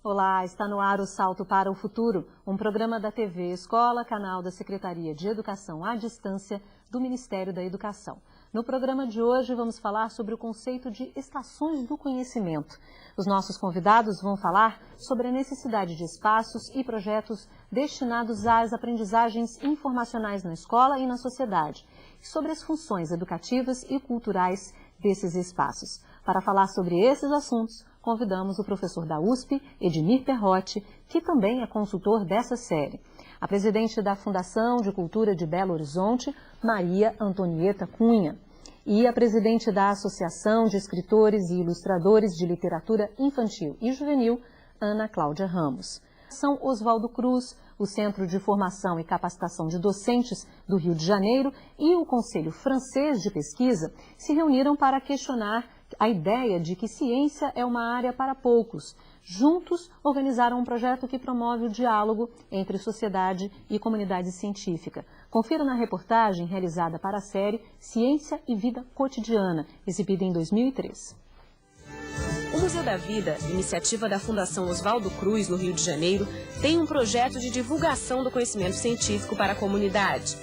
Olá, está no ar o Salto para o Futuro, um programa da TV Escola, canal da Secretaria de Educação à Distância do Ministério da Educação. No programa de hoje vamos falar sobre o conceito de estações do conhecimento. Os nossos convidados vão falar sobre a necessidade de espaços e projetos destinados às aprendizagens informacionais na escola e na sociedade, e sobre as funções educativas e culturais desses espaços. Para falar sobre esses assuntos, convidamos o professor da USP, Edmir Perrotti, que também é consultor dessa série. A presidente da Fundação de Cultura de Belo Horizonte, Maria Antonieta Cunha. E a presidente da Associação de Escritores e Ilustradores de Literatura Infantil e Juvenil, Ana Cláudia Ramos. São Oswaldo Cruz, o Centro de Formação e Capacitação de Docentes do Rio de Janeiro e o Conselho Francês de Pesquisa se reuniram para questionar a ideia de que ciência é uma área para poucos. Juntos, organizaram um projeto que promove o diálogo entre sociedade e comunidade científica. Confira na reportagem realizada para a série Ciência e Vida Cotidiana, exibida em 2003. O Museu da Vida, iniciativa da Fundação Oswaldo Cruz, no Rio de Janeiro, tem um projeto de divulgação do conhecimento científico para a comunidade.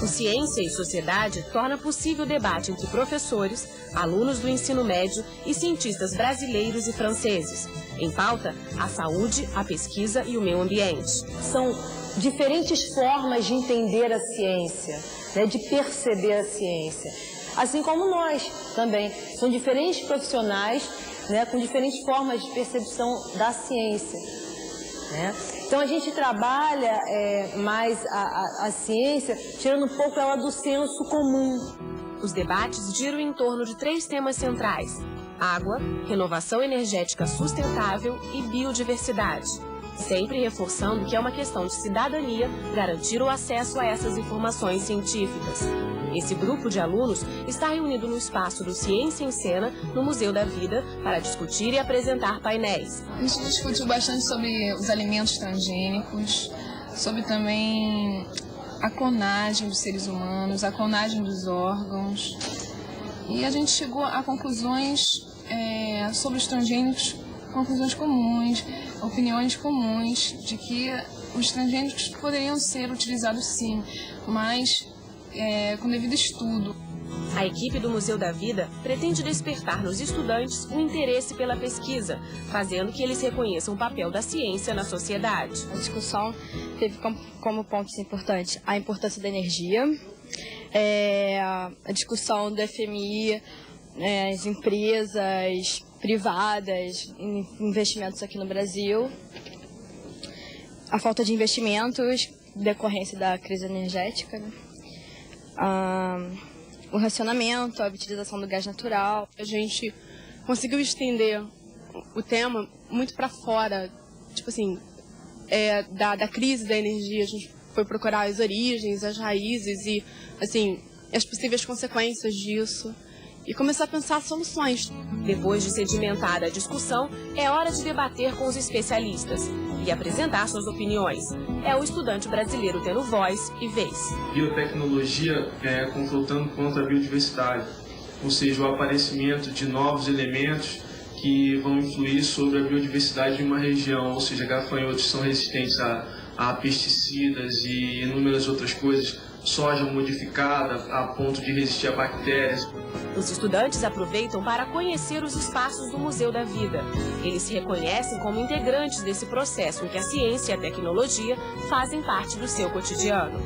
O Ciência e Sociedade torna possível o debate entre professores, alunos do ensino médio e cientistas brasileiros e franceses. Em pauta, a saúde, a pesquisa e o meio ambiente. São diferentes formas de entender a ciência, de perceber a ciência. Assim como nós também. São diferentes profissionais, com diferentes formas de percepção da ciência. Então a gente trabalha mais a ciência, tirando um pouco ela do senso comum. Os debates giram em torno de 3 temas centrais: água, renovação energética sustentável e biodiversidade. Sempre reforçando que é uma questão de cidadania garantir o acesso a essas informações científicas. Esse grupo de alunos está reunido no espaço do Ciência em Cena, no Museu da Vida, para discutir e apresentar painéis. A gente discutiu bastante sobre os alimentos transgênicos, sobre também a clonagem dos seres humanos, a clonagem dos órgãos. E a gente chegou a conclusões sobre os transgênicos, conclusões comuns, opiniões comuns, de que os transgênicos poderiam ser utilizados sim, mas com devido estudo. A equipe do Museu da Vida pretende despertar nos estudantes o interesse pela pesquisa, fazendo que eles reconheçam o papel da ciência na sociedade. A discussão teve como pontos importantes a importância da energia, a discussão do FMI, as empresas privadas, investimentos aqui no Brasil, a falta de investimentos, decorrência da crise energética, o racionamento, a utilização do gás natural. A gente conseguiu estender o tema muito para fora, tipo assim, da crise da energia. A gente foi procurar as origens, as raízes e, assim, as possíveis consequências disso. E começar a pensar soluções. Depois de sedimentada a discussão, é hora de debater com os especialistas e apresentar suas opiniões. É o estudante brasileiro tendo voz e vez. Biotecnologia confrontando contra a biodiversidade, ou seja, o aparecimento de novos elementos que vão influir sobre a biodiversidade de uma região, ou seja, gafanhotos são resistentes a pesticidas e inúmeras outras coisas, soja modificada a ponto de resistir a bactérias. Os estudantes aproveitam para conhecer os espaços do Museu da Vida. Eles se reconhecem como integrantes desse processo em que a ciência e a tecnologia fazem parte do seu cotidiano.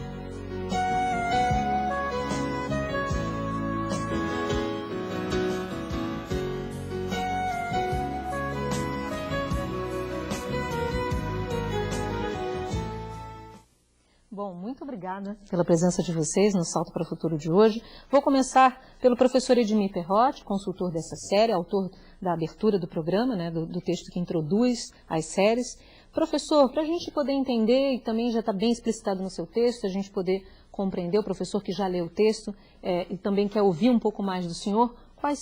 Bom, muito obrigada pela presença de vocês no Salto para o Futuro de hoje. Vou começar pelo professor Edmir Perrotti, consultor dessa série, autor da abertura do programa, do texto que introduz as séries. Professor, para a gente poder entender, e também já está bem explicitado no seu texto, a gente poder compreender, o professor que já leu o texto e também quer ouvir um pouco mais do senhor, qual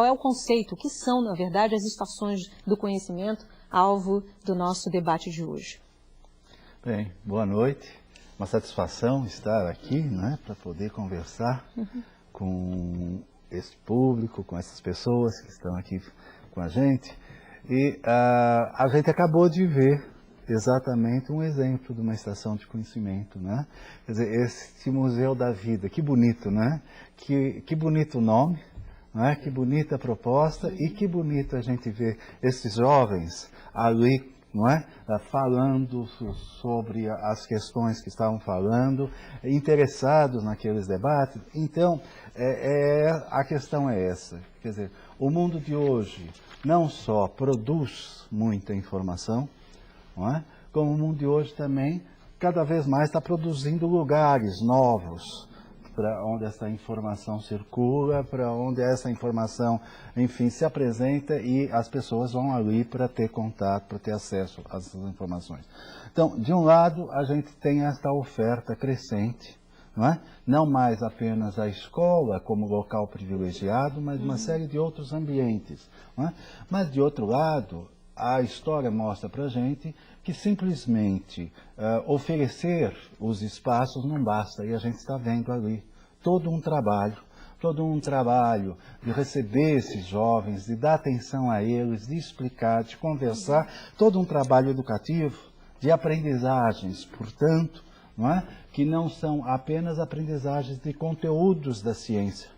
é o conceito, o que são, na verdade, as estações do conhecimento, alvo do nosso debate de hoje. Bem, boa noite. Uma satisfação estar aqui, para poder conversar com esse público, com essas pessoas que estão aqui com a gente. E a gente acabou de ver exatamente um exemplo de uma estação de conhecimento, né? Quer dizer, esse Museu da Vida, que bonito, né? Que bonito nome, né? Que bonita proposta e que bonito a gente ver esses jovens ali, não é? Falando sobre as questões que estavam falando, interessados naqueles debates. Então, a questão é essa, quer dizer, o mundo de hoje não só produz muita informação, não é? Como o mundo de hoje também, cada vez mais está produzindo lugares novos para onde essa informação circula, para onde essa informação, enfim, se apresenta e as pessoas vão ali para ter contato, para ter acesso a essas informações. Então, de um lado, a gente tem esta oferta crescente, não é? Não mais apenas a escola como local privilegiado, mas uma série de outros ambientes, não é? Mas, de outro lado, a história mostra para a gente que simplesmente oferecer os espaços não basta, e a gente está vendo ali todo um trabalho de receber esses jovens, de dar atenção a eles, de explicar, de conversar, todo um trabalho educativo, de aprendizagens, portanto, não é? Que não são apenas aprendizagens de conteúdos da ciência,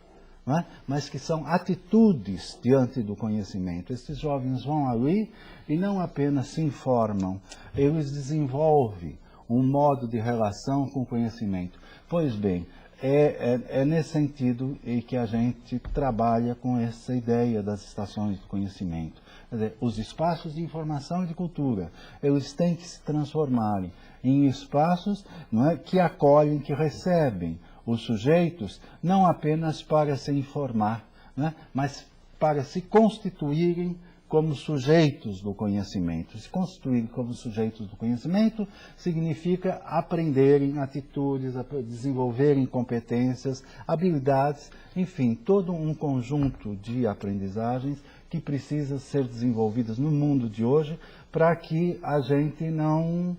não é? Mas que são atitudes diante do conhecimento. Esses jovens vão ali e não apenas se informam, eles desenvolvem um modo de relação com o conhecimento. Pois bem, é nesse sentido em que a gente trabalha com essa ideia das estações de conhecimento. Quer dizer, os espaços de informação e de cultura, eles têm que se transformarem em espaços, não é, que acolhem, que recebem os sujeitos, não apenas para se informar, né, mas para se constituírem como sujeitos do conhecimento. Se constituírem como sujeitos do conhecimento significa aprenderem atitudes, desenvolverem competências, habilidades, enfim, todo um conjunto de aprendizagens que precisa ser desenvolvidas no mundo de hoje para que a gente não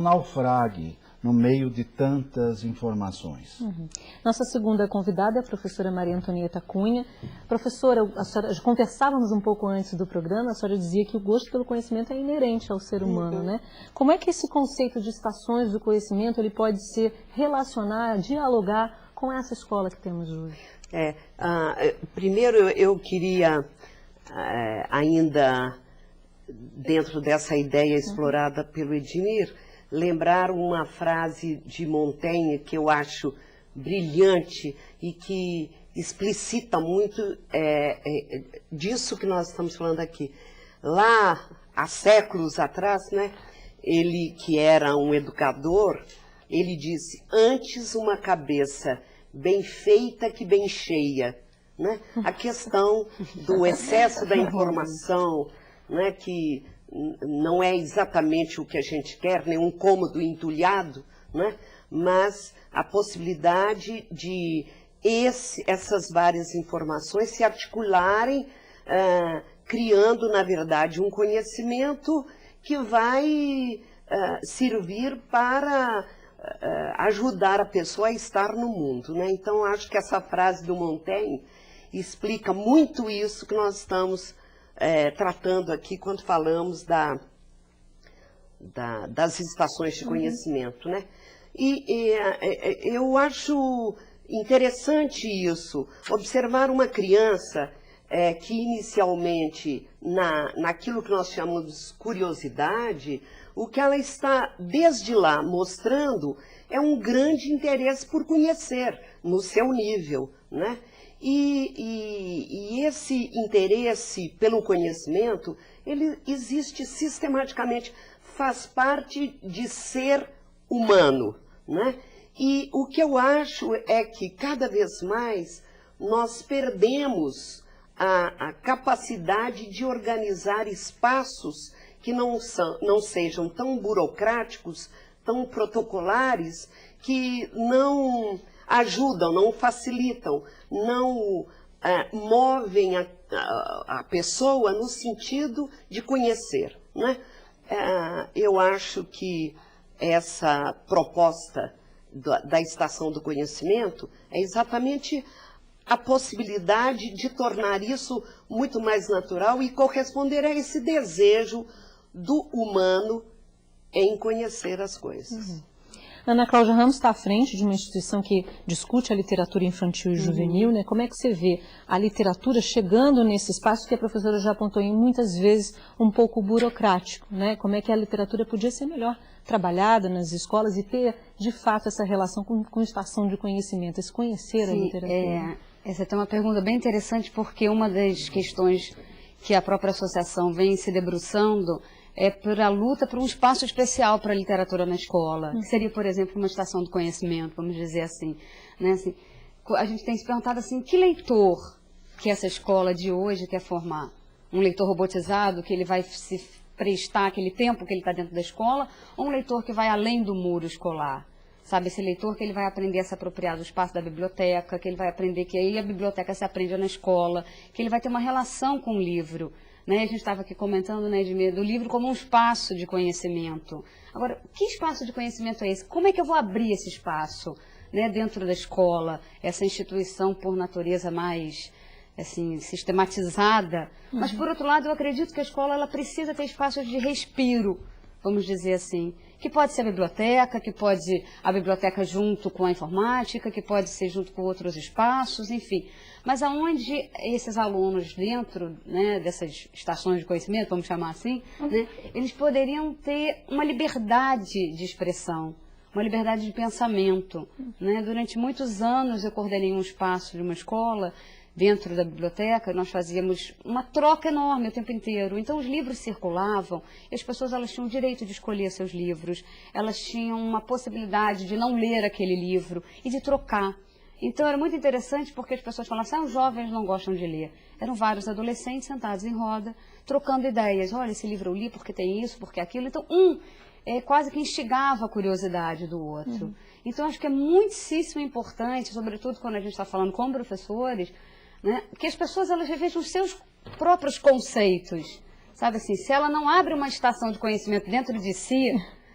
naufrague no meio de tantas informações. Nossa segunda convidada é a professora Maria Antonieta Cunha. Professora, conversávamos um pouco antes do programa, a senhora dizia que o gosto pelo conhecimento é inerente ao ser humano, né? Como é que esse conceito de estações do conhecimento ele pode se relacionar, dialogar com essa escola que temos hoje? Primeiro eu queria ainda, dentro dessa ideia explorada pelo Edmir, lembrar uma frase de Montaigne que eu acho brilhante e que explicita muito disso que nós estamos falando aqui. Lá, há séculos atrás, né, ele, que era um educador, ele disse, antes uma cabeça bem feita que bem cheia. Né? A questão do excesso da informação, né, que não é exatamente o que a gente quer, nenhum cômodo entulhado, né? Mas a possibilidade de essas várias informações se articularem, criando, na verdade, um conhecimento que vai servir para ajudar a pessoa a estar no mundo. Né? Então, acho que essa frase do Montaigne explica muito isso que nós estamos tratando aqui quando falamos das estações de conhecimento, né? E eu acho interessante isso, observar uma criança que inicialmente, naquilo que nós chamamos de curiosidade, o que ela está desde lá mostrando é um grande interesse por conhecer no seu nível, né? E esse interesse pelo conhecimento, ele existe sistematicamente, faz parte de ser humano, né? E o que eu acho é que cada vez mais nós perdemos a capacidade de organizar espaços que não sejam tão burocráticos, tão protocolares, que não ajudam, não facilitam, não movem a pessoa no sentido de conhecer. Né? Eu acho que essa proposta da Estação do Conhecimento é exatamente a possibilidade de tornar isso muito mais natural e corresponder a esse desejo do humano em conhecer as coisas. Ana Cláudia Ramos está à frente de uma instituição que discute a literatura infantil e juvenil, né? Como é que você vê a literatura chegando nesse espaço que a professora já apontou em muitas vezes um pouco burocrático, né? Como é que a literatura podia ser melhor trabalhada nas escolas e ter, de fato, essa relação com expansão de conhecimento, esse conhecer a literatura? Essa é uma pergunta bem interessante, porque uma das questões que a própria associação vem se debruçando é para a luta por um espaço especial para a literatura na escola, que seria, por exemplo, uma estação do conhecimento, vamos dizer assim, né? Assim, a gente tem se perguntado assim, que leitor que essa escola de hoje quer formar? Um leitor robotizado, que ele vai se prestar aquele tempo que ele está dentro da escola, ou um leitor que vai além do muro escolar? Sabe, esse leitor que ele vai aprender a se apropriar do espaço da biblioteca, que ele vai aprender que aí a biblioteca se aprende na escola, que ele vai ter uma relação com o livro. Né? A gente estava aqui comentando, né, Edmir, do livro como um espaço de conhecimento. Agora, que espaço de conhecimento é esse? Como é que eu vou abrir esse espaço, né, dentro da escola, essa instituição por natureza mais assim, sistematizada? Mas, por outro lado, eu acredito que a escola ela precisa ter espaços de respiro, vamos dizer assim, que pode ser a biblioteca junto com a informática, que pode ser junto com outros espaços, enfim. Mas aonde esses alunos dentro, né, dessas estações de conhecimento, vamos chamar assim, né, eles poderiam ter uma liberdade de expressão, uma liberdade de pensamento. Né? Durante muitos anos eu coordenei um espaço de uma escola dentro da biblioteca, nós fazíamos uma troca enorme o tempo inteiro. Então os livros circulavam e as pessoas elas tinham o direito de escolher seus livros, elas tinham uma possibilidade de não ler aquele livro e de trocar. Então era muito interessante porque as pessoas falavam assim, os jovens não gostam de ler. Eram vários adolescentes sentados em roda, trocando ideias. Olha, esse livro eu li porque tem isso, porque aquilo. Então quase que instigava a curiosidade do outro. Então acho que é muitíssimo importante, sobretudo quando a gente está falando com professores, né, que as pessoas elas revejam os seus próprios conceitos. Sabe assim, se ela não abre uma estação de conhecimento dentro de si,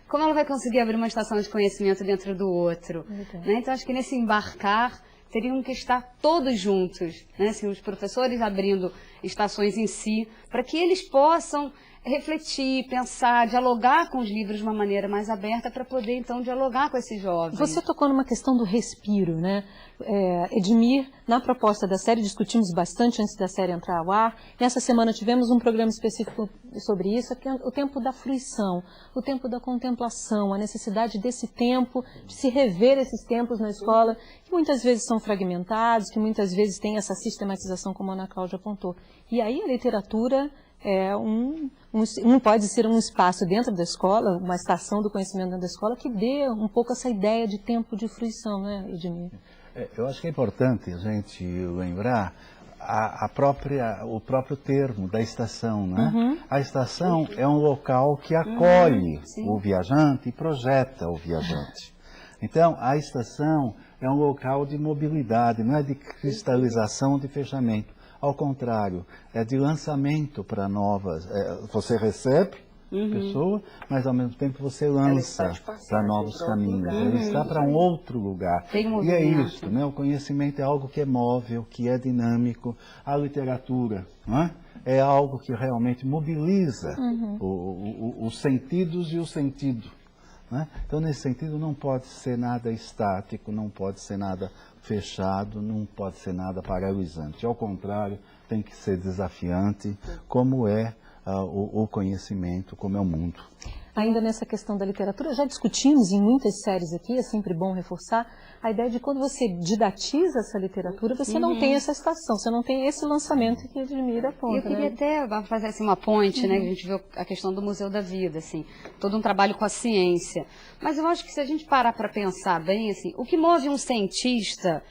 como ela vai conseguir abrir uma estação de conhecimento dentro do outro? Né? Então, acho que nesse embarcar, teriam que estar todos juntos, né? Assim, os professores abrindo estações em si, para que eles possam refletir, pensar, dialogar com os livros de uma maneira mais aberta, para poder, então, dialogar com esses jovens. Você tocou numa questão do respiro, né? Edmir, na proposta da série, discutimos bastante antes da série entrar ao ar. Nessa semana tivemos um programa específico sobre isso, que é o tempo da fruição, o tempo da contemplação, a necessidade desse tempo, de se rever esses tempos na escola, que muitas vezes são fragmentados, que muitas vezes tem essa sistematização, como a Ana Cláudia apontou. E aí a literatura pode ser um espaço dentro da escola, uma estação do conhecimento dentro da escola, que dê um pouco essa ideia de tempo de fruição, né, Edmir? Eu acho que é importante a gente lembrar o próprio termo da estação, né? A estação é um local que acolhe o viajante e projeta o viajante. Então, a estação é um local de mobilidade, não é de cristalização, de fechamento. Ao contrário, é de lançamento para novas. Você recebe pessoa, mas ao mesmo tempo você lança para novos caminhos. Ele está para um outro lugar. E é isso, né? O conhecimento é algo que é móvel, que é dinâmico. A literatura, não é algo que realmente mobiliza os sentidos e o sentido. Né? Então, nesse sentido, não pode ser nada estático, não pode ser nada fechado, não pode ser nada paralisante. Ao contrário, tem que ser desafiante, como é o conhecimento, como é o mundo. Ainda nessa questão da literatura, já discutimos em muitas séries aqui, é sempre bom reforçar, a ideia de quando você didatiza essa literatura, você não tem essa estação, você não tem esse lançamento que admira a ponta. Eu queria até fazer assim, uma ponte, né, que a gente viu a questão do Museu da Vida, assim, todo um trabalho com a ciência. Mas eu acho que se a gente parar para pensar bem, assim, o que move um cientista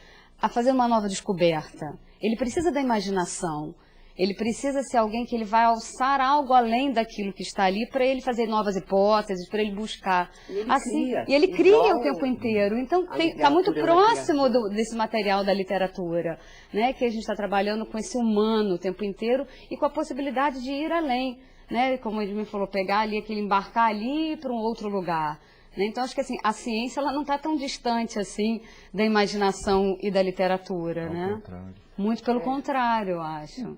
a fazer uma nova descoberta? Ele precisa da imaginação. Ele precisa ser alguém que ele vai alçar algo além daquilo que está ali para ele fazer novas hipóteses, para ele buscar. E ele cria o tempo inteiro. Então, está muito próximo desse material da literatura, né? Que a gente está trabalhando com esse humano o tempo inteiro e com a possibilidade de ir além. Né? Como ele me falou, pegar ali, embarcar ali para um outro lugar. né? Então, acho que assim, a ciência ela não está tão distante assim da imaginação e da literatura, né? Contrário. Muito pelo contrário, eu acho.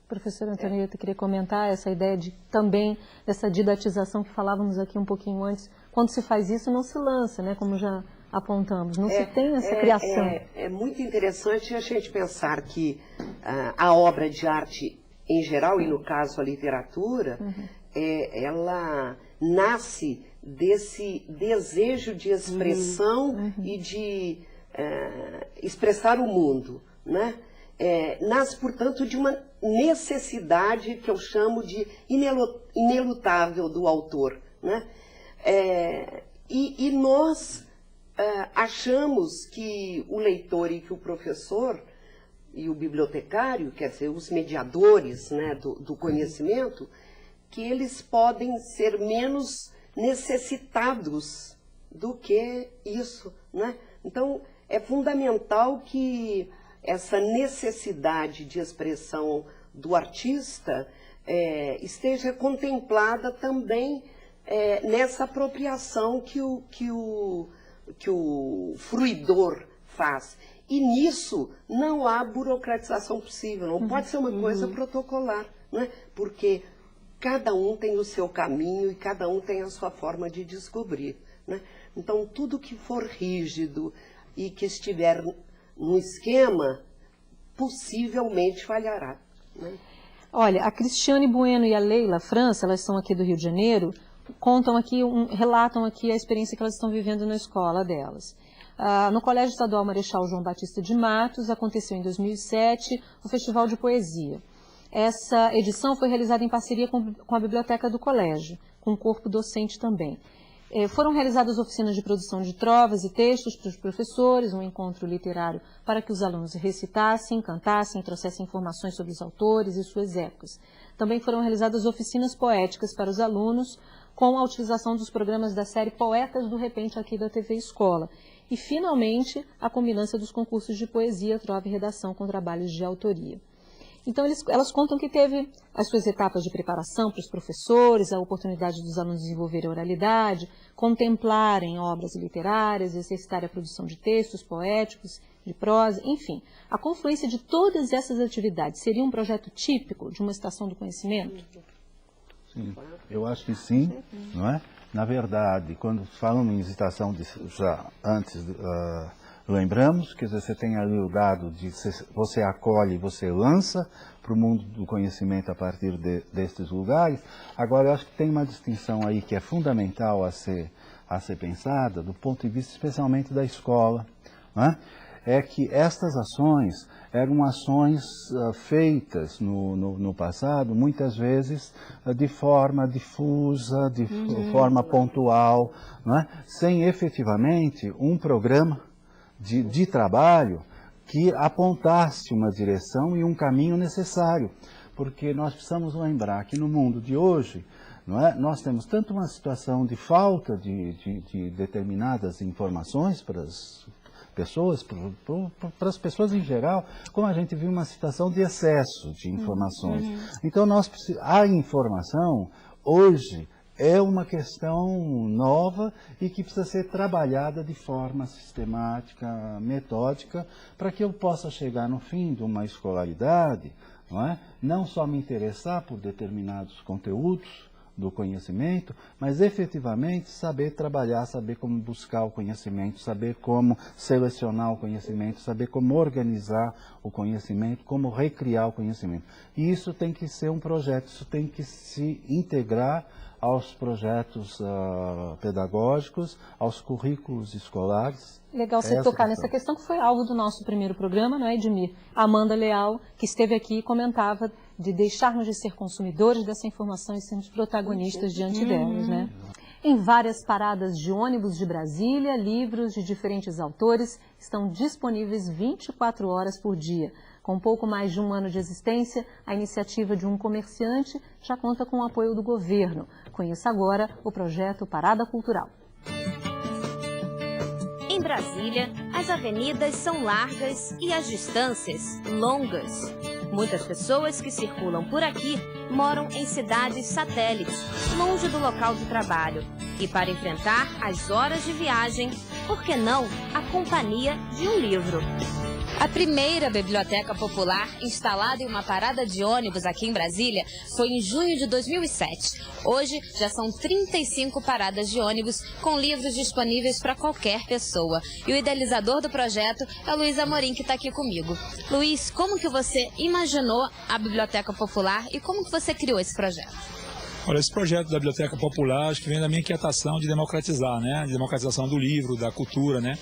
Professora Antonieta, queria comentar essa ideia de também dessa didatização que falávamos aqui um pouquinho antes. Quando se faz isso, não se lança, né? Como já apontamos, não se tem essa criação. É muito interessante a gente pensar que a obra de arte em geral, e no caso a literatura, ela nasce desse desejo de expressão e de expressar o mundo, né? Nasce, portanto, de uma necessidade que eu chamo de inelutável do autor, né? E nós achamos que o leitor e que o professor e o bibliotecário, quer dizer, os mediadores, né, do conhecimento, que eles podem ser menos necessitados do que isso, né? Então, é fundamental que essa necessidade de expressão do artista esteja contemplada também nessa apropriação que o fruidor faz. E nisso não há burocratização possível, não pode ser uma coisa protocolar, né? Porque cada um tem o seu caminho e cada um tem a sua forma de descobrir, né? Então, tudo que for rígido e que estiver no esquema, possivelmente falhará, né? Olha, a Cristiane Bueno e a Leila França, elas são aqui do Rio de Janeiro, relatam aqui a experiência que elas estão vivendo na escola delas. No Colégio Estadual Marechal João Batista de Matos, aconteceu em 2007 o Festival de Poesia. Essa edição foi realizada em parceria com a biblioteca do colégio, com o corpo docente também. Foram realizadas oficinas de produção de trovas e textos para os professores, um encontro literário para que os alunos recitassem, cantassem, trouxessem informações sobre os autores e suas épocas. Também foram realizadas oficinas poéticas para os alunos, com a utilização dos programas da série Poetas do Repente aqui da TV Escola. E, finalmente, a combinância dos concursos de poesia, trova e redação com trabalhos de autoria. Então, elas contam que teve as suas etapas de preparação para os professores, a oportunidade dos alunos desenvolverem a oralidade, contemplarem obras literárias, exercitar a produção de textos poéticos, de prosa, enfim. A confluência de todas essas atividades seria um projeto típico de uma estação do conhecimento? Sim, eu acho que sim, não é? Na verdade, quando falamos em estação, já antes lembramos que você tem ali o dado de você acolhe e você lança para o mundo do conhecimento a partir destes lugares. Agora, eu acho que tem uma distinção aí que é fundamental a ser pensada, do ponto de vista especialmente da escola, né? É que estas ações eram ações feitas no passado, muitas vezes de forma difusa, de forma pontual, né? Sem efetivamente um programa de trabalho que apontasse uma direção e um caminho necessário. Porque nós precisamos lembrar que no mundo de hoje, não é, nós temos tanto uma situação de falta de determinadas informações para as pessoas em geral, como a gente viu uma situação de excesso de informações. Então, a informação, hoje, é uma questão nova e que precisa ser trabalhada de forma sistemática, metódica, para que eu possa chegar no fim de uma escolaridade, não só me interessar por determinados conteúdos do conhecimento, mas efetivamente saber trabalhar, saber como buscar o conhecimento, saber como selecionar o conhecimento, saber como organizar o conhecimento, como recriar o conhecimento. E isso tem que ser um projeto, isso tem que se integrar aos projetos pedagógicos, aos currículos escolares. Legal você tocar nessa questão que foi alvo do nosso primeiro programa, não é, Edmir? A Amanda Leal, que esteve aqui e comentava de deixarmos de ser consumidores dessa informação e sermos protagonistas diante delas, né? Em várias paradas de ônibus de Brasília, livros de diferentes autores estão disponíveis 24 horas por dia. Com pouco mais de um ano de existência, a iniciativa de um comerciante já conta com o apoio do governo. Conheça agora o projeto Parada Cultural. Em Brasília, as avenidas são largas e as distâncias longas. Muitas pessoas que circulam por aqui moram em cidades satélites, longe do local de trabalho. E para enfrentar as horas de viagem, por que não a companhia de um livro? A primeira biblioteca popular instalada em uma parada de ônibus aqui em Brasília foi em junho de 2007. Hoje já são 35 paradas de ônibus com livros disponíveis para qualquer pessoa. E o idealizador do projeto é o Luiz Amorim, que está aqui comigo. Luiz, como que você imaginou a Biblioteca Popular e como que você criou esse projeto? Olha, esse projeto da Biblioteca Popular acho que vem da minha inquietação de democratizar, né? De democratização do livro, da cultura, né?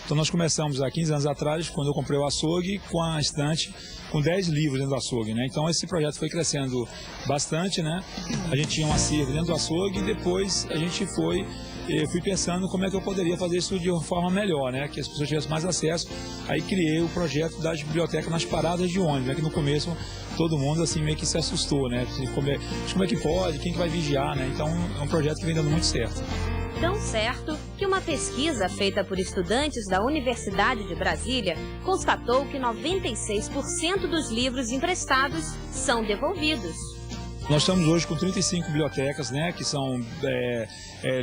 Então nós começamos há 15 anos atrás, quando eu comprei o açougue, com a estante com 10 livros dentro do açougue, né? Então esse projeto foi crescendo bastante, né? A gente tinha um acervo dentro do açougue e depois a gente fui pensando como é que eu poderia fazer isso de uma forma melhor, né? Que as pessoas tivessem mais acesso. Aí criei o projeto das bibliotecas nas paradas de ônibus, né? Que no começo todo mundo assim meio que se assustou, né? Assim, como é que pode, quem que vai vigiar, né? Então é um projeto que vem dando muito certo. Tão certo que uma pesquisa feita por estudantes da Universidade de Brasília constatou que 96% dos livros emprestados são devolvidos. Nós estamos hoje com 35 bibliotecas, né, que são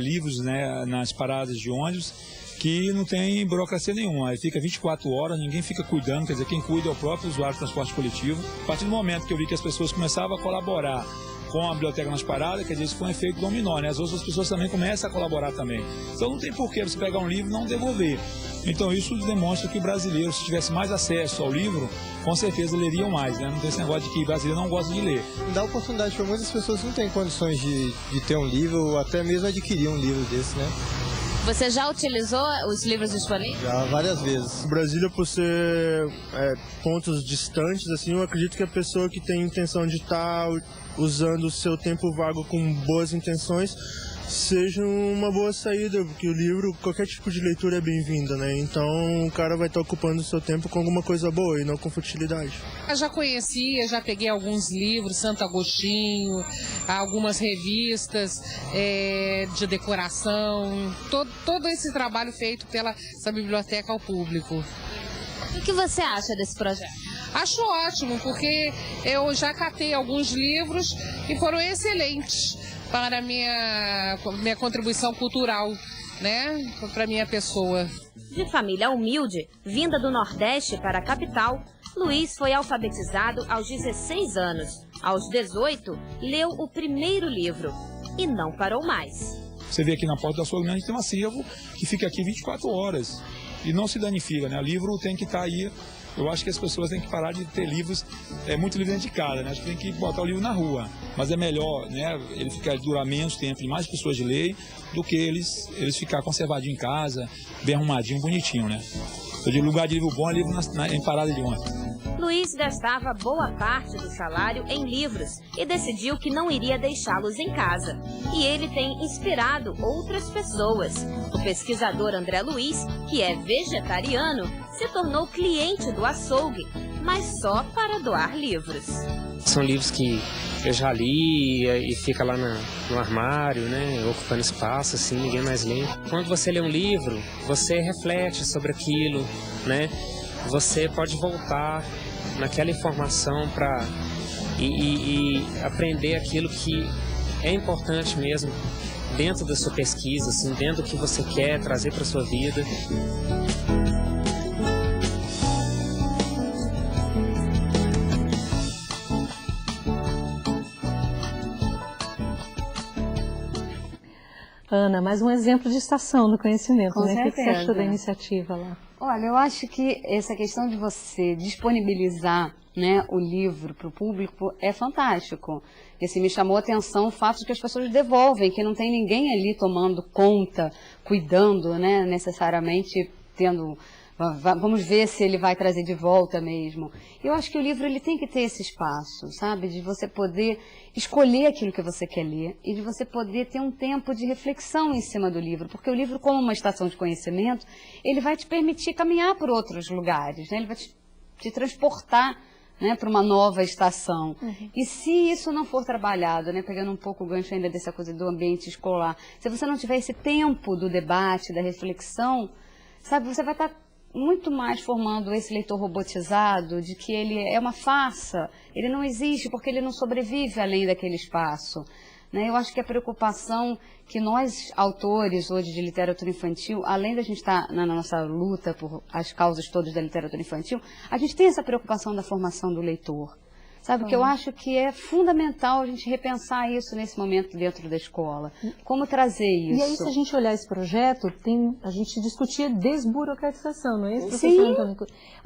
livros, né, nas paradas de ônibus, que não tem burocracia nenhuma. Aí fica 24 horas, ninguém fica cuidando, quer dizer, quem cuida é o próprio usuário de transporte coletivo. A partir do momento que eu vi que as pessoas começavam a colaborar com a biblioteca nas paradas, quer dizer, isso foi um efeito dominó, né? As outras pessoas também começam a colaborar também. Então não tem por que você pegar um livro e não devolver. Então isso demonstra que o brasileiro, se tivesse mais acesso ao livro, com certeza leriam mais, né? Não tem esse negócio de que o brasileiro não gosta de ler. Dá oportunidade para muitas pessoas que não têm condições de ter um livro ou até mesmo adquirir um livro desse, né? Você já utilizou os livros disponíveis? Já, várias vezes. Brasília, por ser pontos distantes, assim, eu acredito que a pessoa que tem intenção de estar usando o seu tempo vago com boas intenções seja uma boa saída, porque o livro, qualquer tipo de leitura é bem-vinda, né? Então o cara vai estar ocupando o seu tempo com alguma coisa boa e não com futilidade. Eu já conhecia, já peguei alguns livros, Santo Agostinho, algumas revistas de decoração, todo esse trabalho feito pela essa biblioteca ao público. O que você acha desse projeto? Acho ótimo, porque eu já catei alguns livros e foram excelentes para a minha contribuição cultural, né, para a minha pessoa. De família humilde, vinda do Nordeste para a capital, Luiz foi alfabetizado aos 16 anos. Aos 18, leu o primeiro livro e não parou mais. Você vê aqui na porta da sua grande tem um acervo que fica aqui 24 horas e não se danifica, né? O livro tem que estar aí. Eu acho que as pessoas têm que parar de ter livros, muito livro dentro de casa, né? Acho que tem que botar o livro na rua. Mas é melhor, né, ele durar menos tempo e mais pessoas de ler do que eles ficar conservadinho em casa, bem arrumadinho, bonitinho, né? Eu digo, lugar de livro bom é livro em parada de ônibus. Luiz gastava boa parte do salário em livros e decidiu que não iria deixá-los em casa. E ele tem inspirado outras pessoas. O pesquisador André Luiz, que é vegetariano, se tornou cliente do açougue, mas só para doar livros. São livros que eu já li e fica lá no armário, né, ocupando espaço, assim, ninguém mais lê. Quando você lê um livro, você reflete sobre aquilo, né? Você pode voltar naquela informação para e aprender aquilo que é importante mesmo dentro da sua pesquisa, assim, dentro do que você quer trazer para sua vida. Ana, mais um exemplo de estação do conhecimento, Com né? certeza. O que você achou da iniciativa lá? Olha, eu acho que essa questão de você disponibilizar, né, o livro para o público é fantástico. E assim, me chamou a atenção o fato de que as pessoas devolvem, que não tem ninguém ali tomando conta, cuidando, né, necessariamente tendo... Vamos ver se ele vai trazer de volta mesmo. Eu acho que o livro ele tem que ter esse espaço, sabe? De você poder escolher aquilo que você quer ler e de você poder ter um tempo de reflexão em cima do livro. Porque o livro, como uma estação de conhecimento, ele vai te permitir caminhar por outros lugares, né? Ele vai te transportar, né, para uma nova estação. E se isso não for trabalhado, né, pegando um pouco o gancho ainda dessa coisa do ambiente escolar, se você não tiver esse tempo do debate, da reflexão, sabe, você vai estar muito mais formando esse leitor robotizado, de que ele é uma farsa, ele não existe porque ele não sobrevive além daquele espaço. né? Eu acho que a preocupação que nós, autores hoje de literatura infantil, além da gente estar na nossa luta por as causas todas da literatura infantil, a gente tem essa preocupação da formação do leitor. Sabe, que eu acho que é fundamental a gente repensar isso nesse momento dentro da escola. Como trazer isso? E aí, se a gente olhar esse projeto, a gente discutia desburocratização, não é isso, professor Sim. Antônio?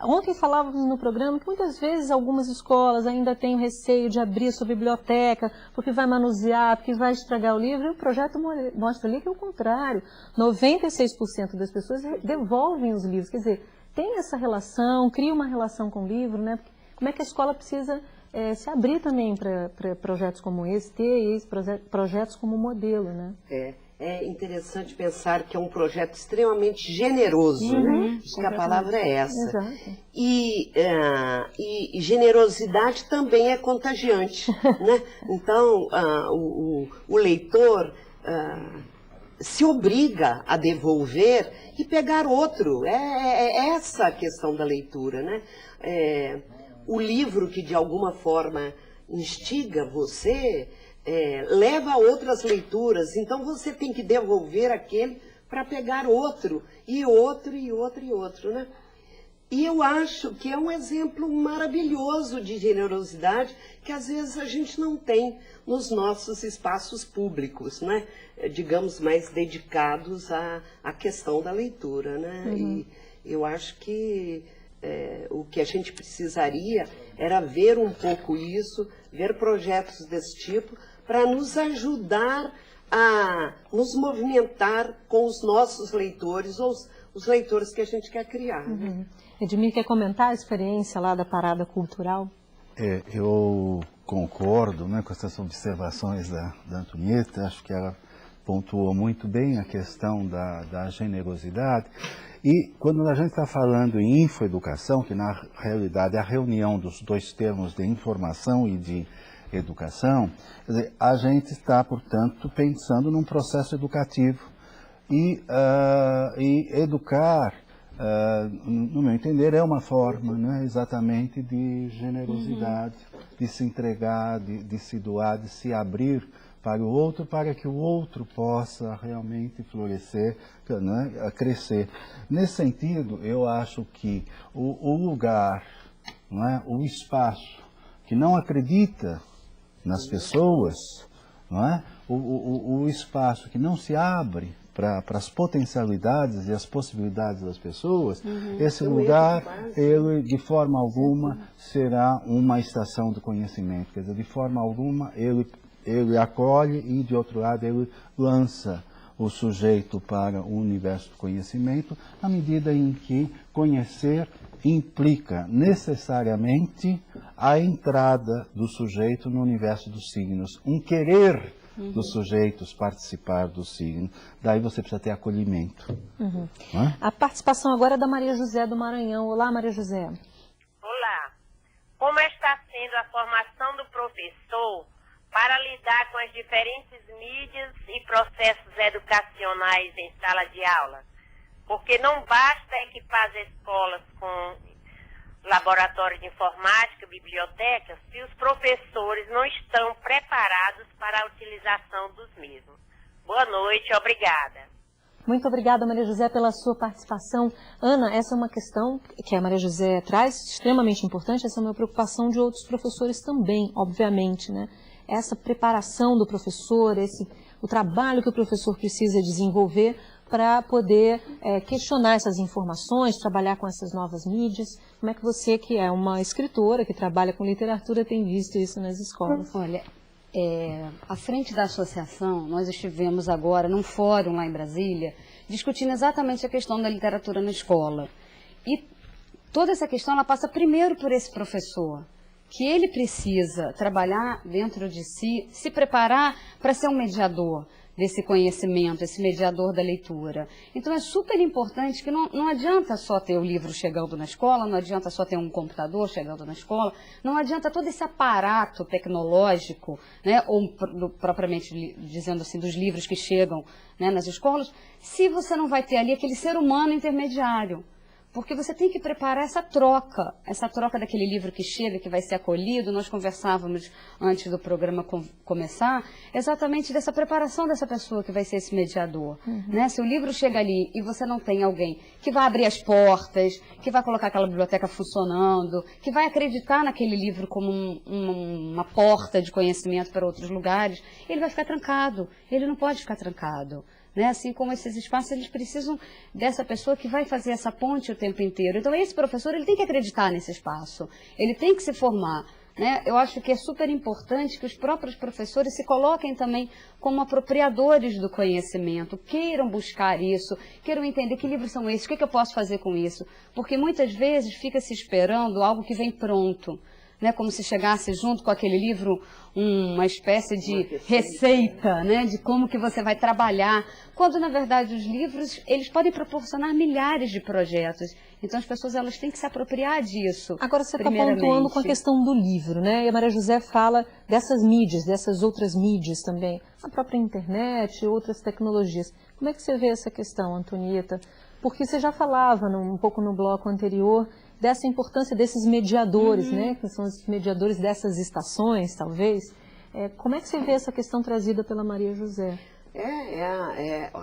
Ontem falávamos no programa que muitas vezes algumas escolas ainda têm o receio de abrir a sua biblioteca, porque vai manusear, porque vai estragar o livro, e o projeto mostra ali que é o contrário. 96% das pessoas devolvem os livros. Quer dizer, tem essa relação, cria uma relação com o livro, né? Como é que a escola precisa se abrir também para projetos como esse, ter projetos como modelo, né? É interessante pensar que é um projeto extremamente generoso, né? Acho que a palavra é essa. Exato. E generosidade também é contagiante, né? Então, o leitor se obriga a devolver e pegar outro. É essa a questão da leitura, né? O livro que de alguma forma instiga você, leva a outras leituras, então você tem que devolver aquele para pegar outro, e outro, e outro, e outro, né? E eu acho que é um exemplo maravilhoso de generosidade que às vezes a gente não tem nos nossos espaços públicos, né? Digamos, mais dedicados à questão da leitura, né? E eu acho que o que a gente precisaria era ver um pouco isso, ver projetos desse tipo, para nos ajudar a nos movimentar com os nossos leitores, ou os leitores que a gente quer criar. Né? Edmir, quer comentar a experiência lá da Parada Cultural? Eu concordo, né, com essas observações da Antonieta, acho que ela pontuou muito bem a questão da generosidade. E quando a gente está falando em infoeducação, que na realidade é a reunião dos dois termos de informação e de educação, quer dizer, a gente está, portanto, pensando num processo educativo. E educar, no meu entender, é uma forma, né, exatamente de generosidade, de se entregar, de se doar, de se abrir para o outro, para que o outro possa realmente florescer, né, crescer. Nesse sentido, eu acho que o lugar, não é, o espaço que não acredita nas pessoas, não é, o espaço que não se abre para as potencialidades e as possibilidades das pessoas, esse lugar, ele de forma alguma será uma estação de conhecimento, quer dizer, de forma alguma ele acolhe e, de outro lado, ele lança o sujeito para o universo do conhecimento, na medida em que conhecer implica necessariamente a entrada do sujeito no universo dos signos, um querer dos sujeitos participar do signo. Daí você precisa ter acolhimento. A participação agora é da Maria José do Maranhão. Olá, Maria José. Olá. Como está sendo a formação do professor para lidar com as diferentes mídias e processos educacionais em sala de aula? Porque não basta equipar as escolas com laboratório de informática, bibliotecas, se os professores não estão preparados para a utilização dos mesmos. Boa noite, obrigada. Muito obrigada, Maria José, pela sua participação. Ana, essa é uma questão que a Maria José traz, extremamente importante, essa é uma preocupação de outros professores também, obviamente, né? Essa preparação do professor, o trabalho que o professor precisa desenvolver para poder questionar essas informações, trabalhar com essas novas mídias. Como é que você, que é uma escritora, que trabalha com literatura, tem visto isso nas escolas? Olha, à frente da associação, nós estivemos agora num fórum lá em Brasília, discutindo exatamente a questão da literatura na escola. E toda essa questão, ela passa primeiro por esse professor, que ele precisa trabalhar dentro de si, se preparar para ser um mediador desse conhecimento, esse mediador da leitura. Então é super importante que não adianta só ter o livro chegando na escola, não adianta só ter um computador chegando na escola, não adianta todo esse aparato tecnológico, né, ou propriamente dizendo assim, dos livros que chegam, né, nas escolas, se você não vai ter ali aquele ser humano intermediário. porque você tem que preparar essa troca daquele livro que chega, que vai ser acolhido. Nós conversávamos antes do programa começar, exatamente dessa preparação dessa pessoa que vai ser esse mediador. Né? Se o livro chega ali e você não tem alguém que vai abrir as portas, que vai colocar aquela biblioteca funcionando, que vai acreditar naquele livro como uma porta de conhecimento para outros lugares, ele vai ficar trancado, ele não pode ficar trancado. Né? Assim como esses espaços, eles precisam dessa pessoa que vai fazer essa ponte o tempo inteiro. Então, esse professor, ele tem que acreditar nesse espaço, ele tem que se formar. Né? Eu acho que é super importante que os próprios professores se coloquem também como apropriadores do conhecimento, queiram buscar isso, queiram entender que livros são esses, o que eu posso fazer com isso. Porque muitas vezes fica se esperando algo que vem pronto. Né, como se chegasse junto com aquele livro uma espécie de receita, né, de como que você vai trabalhar, quando na verdade os livros, eles podem proporcionar milhares de projetos. Então as pessoas, elas têm que se apropriar disso. Agora você está pontuando com a questão do livro, né? E a Maria José fala dessas mídias, dessas outras mídias também, a própria internet, outras tecnologias. Como é que você vê essa questão, Antonieta? Porque você já falava um pouco no bloco anterior dessa importância desses mediadores, né, que são os mediadores dessas estações, talvez. Como é que você vê essa questão trazida pela Maria José?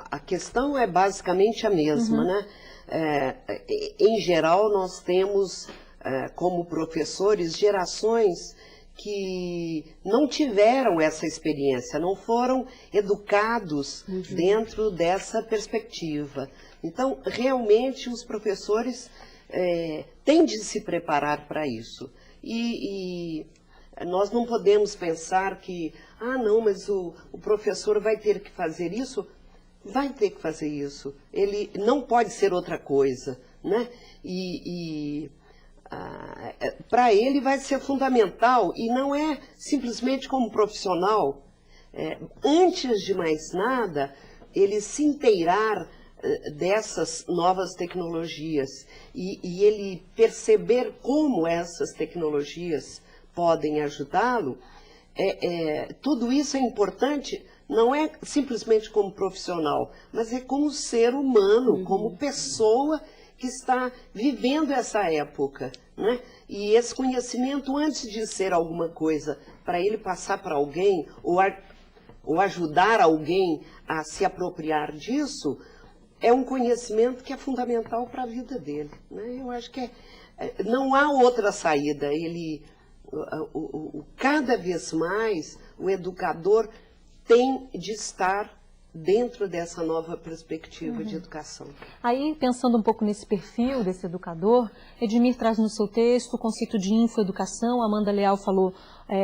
A questão é basicamente a mesma, né? Em geral, nós temos, como professores, gerações que não tiveram essa experiência, não foram educados dentro dessa perspectiva. Então, realmente, os professores têm de se preparar para isso. E nós não podemos pensar que, não, mas o professor vai ter que fazer isso. Vai ter que fazer isso. Ele não pode ser outra coisa, né? Para ele vai ser fundamental, e não é simplesmente como profissional. Antes de mais nada, ele se inteirar dessas novas tecnologias e ele perceber como essas tecnologias podem ajudá-lo, tudo isso é importante, não é simplesmente como profissional, mas é como ser humano, como pessoa que está vivendo essa época, né? E esse conhecimento, antes de ser alguma coisa, para ele passar para alguém, ou ajudar alguém a se apropriar disso, é um conhecimento que é fundamental para a vida dele, né? Eu acho que não há outra saída. Cada vez mais o educador tem de estar dentro dessa nova perspectiva de educação. Aí, pensando um pouco nesse perfil desse educador, Edmir traz no seu texto o conceito de infoeducação. A Amanda Leal falou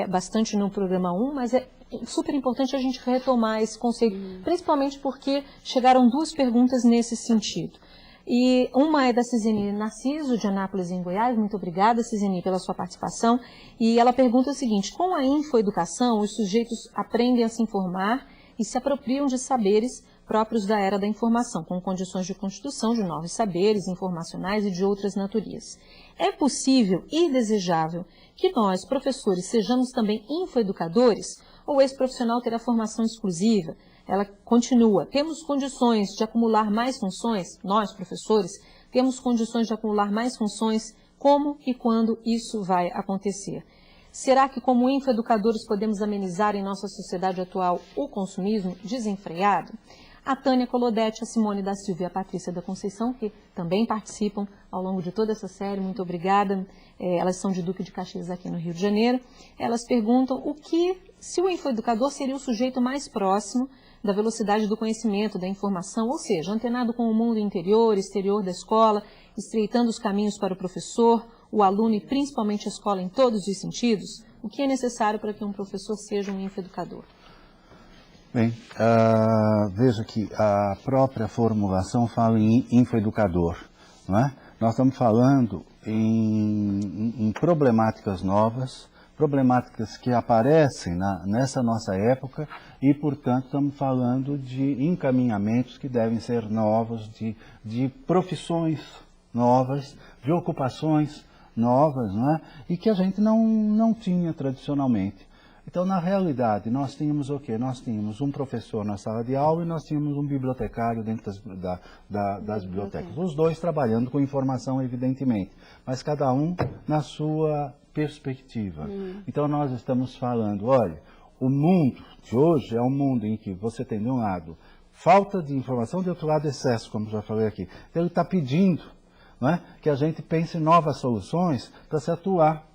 bastante no programa 1, mas é super importante a gente retomar esse conceito, principalmente porque chegaram duas perguntas nesse sentido. E uma é da Ciseni Narciso, de Anápolis, em Goiás. Muito obrigada, Ciseni, pela sua participação. E ela pergunta o seguinte: com a infoeducação, os sujeitos aprendem a se informar e se apropriam de saberes próprios da era da informação, com condições de constituição de novos saberes informacionais e de outras naturezas. É possível e desejável que nós, professores, sejamos também infoeducadores, ou esse profissional terá formação exclusiva? Ela continua: temos condições de acumular mais funções? Nós, professores, temos condições de acumular mais funções? Como e quando isso vai acontecer? Será que, como infoeducadores, podemos amenizar em nossa sociedade atual o consumismo desenfreado? A Tânia Colodete, a Simone da Silva e a Patrícia da Conceição, que também participam ao longo de toda essa série, muito obrigada. Elas são de Duque de Caxias, aqui no Rio de Janeiro. Elas perguntam se o infoeducador seria o sujeito mais próximo da velocidade do conhecimento, da informação, ou seja, antenado com o mundo interior, exterior da escola, estreitando os caminhos para o professor, o aluno e principalmente a escola em todos os sentidos. O que é necessário para que um professor seja um infoeducador? Bem, veja que a própria formulação fala em infoeducador, não é? Nós estamos falando em problemáticas novas, problemáticas que aparecem nessa nossa época e, portanto, estamos falando de encaminhamentos que devem ser novos, de profissões novas, de ocupações novas, não é? E que a gente não tinha tradicionalmente. Então, na realidade, nós tínhamos o quê? Nós tínhamos um professor na sala de aula e nós tínhamos um bibliotecário dentro das bibliotecas. Os dois trabalhando com informação, evidentemente, mas cada um na sua perspectiva. Então, nós estamos falando, olha, o mundo de hoje é um mundo em que você tem, de um lado, falta de informação, de outro lado, excesso, como já falei aqui. Ele está pedindo, não é, que a gente pense em novas soluções para se atuar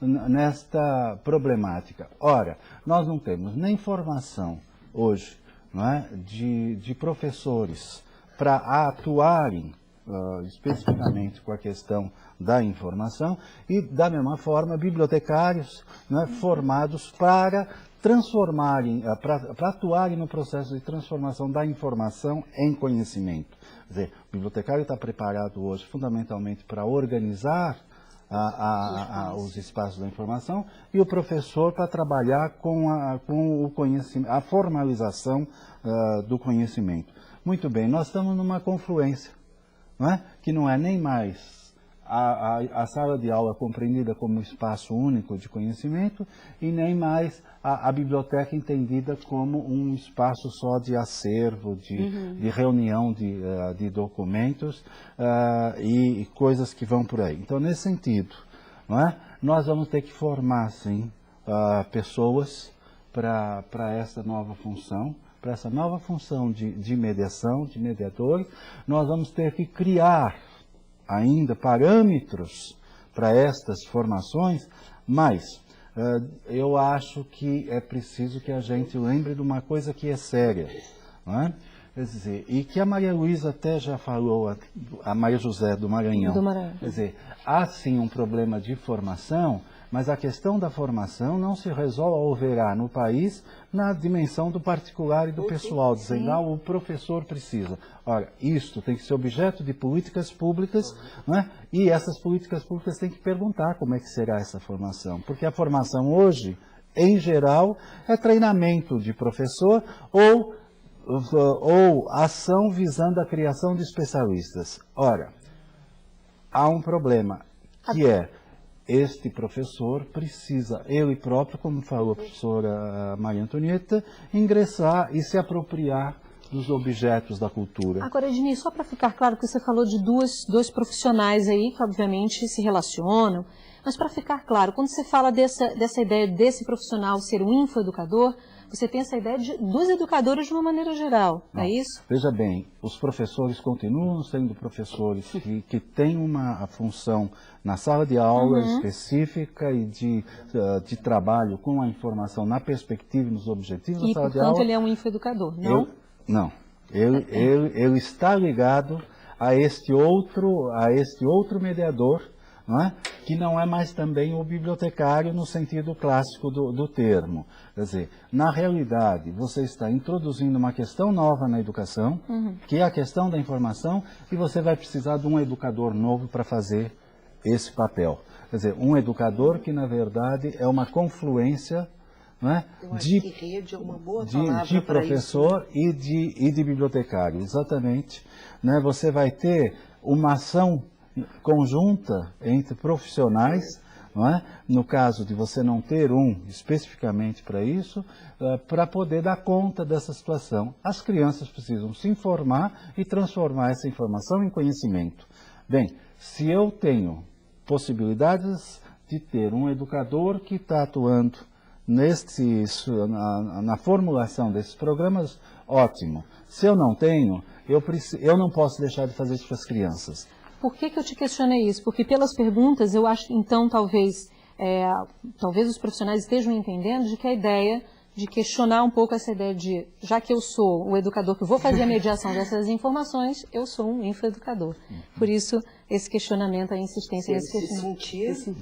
nesta problemática. Ora, nós não temos nem formação hoje, não é, de professores para atuarem especificamente com a questão da informação e, da mesma forma, bibliotecários, não é, formados para transformarem, para atuarem no processo de transformação da informação em conhecimento. Quer dizer, o bibliotecário está preparado hoje fundamentalmente para organizar os espaços da informação e o professor para trabalhar com o conhecimento, a formalização do conhecimento. Muito bem, nós estamos numa confluência, não é? Que não é nem mais a sala de aula compreendida como espaço único de conhecimento e nem mais a biblioteca entendida como um espaço só de acervo, de reunião de documentos e coisas que vão por aí. Então, nesse sentido, não é? Nós vamos ter que formar, sim, pessoas para essa nova função, para essa nova função de mediação, de mediadores. Nós vamos ter que criar ainda parâmetros para estas formações, mas eu acho que é preciso que a gente lembre de uma coisa que é séria, não é? Quer dizer, e que a Maria Luísa até já falou, a Maria José do Maranhão. Quer dizer, há sim um problema de formação, mas a questão da formação não se resolverá no país na dimensão do particular e do pessoal, dizendo, o professor precisa. Ora, isto tem que ser objeto de políticas públicas, não é? E essas políticas públicas têm que perguntar como é que será essa formação. Porque a formação hoje, em geral, é treinamento de professor ou ação visando a criação de especialistas. Ora, há um problema, que é este professor precisa, ele próprio, como falou a professora Maria Antonieta, ingressar e se apropriar dos objetos da cultura. Agora, Edmir, só para ficar claro que você falou de dois profissionais aí que obviamente se relacionam, mas para ficar claro, quando você fala dessa ideia desse profissional ser um infoeducador, você tem essa ideia dos educadores de uma maneira geral, é isso? Veja bem, os professores continuam sendo professores que têm uma função na sala de aula específica e de trabalho com a informação na perspectiva e nos objetivos da sala de aula. E, portanto, ele é um infoeducador, não? Não. Ele está ligado a este outro mediador, não é? Que não é mais também o bibliotecário no sentido clássico do termo. Quer dizer, na realidade, você está introduzindo uma questão nova na educação, que é a questão da informação, e você vai precisar de um educador novo para fazer esse papel. Quer dizer, um educador que, na verdade, é uma confluência, não é? de professor e de bibliotecário. Exatamente. Né? Você vai ter uma ação conjunta entre profissionais, não é? No caso de você não ter especificamente para isso, para poder dar conta dessa situação. As crianças precisam se informar e transformar essa informação em conhecimento. Bem, se eu tenho possibilidades de ter um educador que está atuando na formulação desses programas, ótimo. Se eu não tenho, eu não posso deixar de fazer isso para as crianças. Por que eu te questionei isso? Porque pelas perguntas eu acho que então talvez os profissionais estejam entendendo de que a ideia de questionar um pouco essa ideia de, já que eu sou o educador que vou fazer a mediação dessas informações, eu sou um infoeducador. Por isso, esse questionamento, a insistência nesse questionamento. Se sentir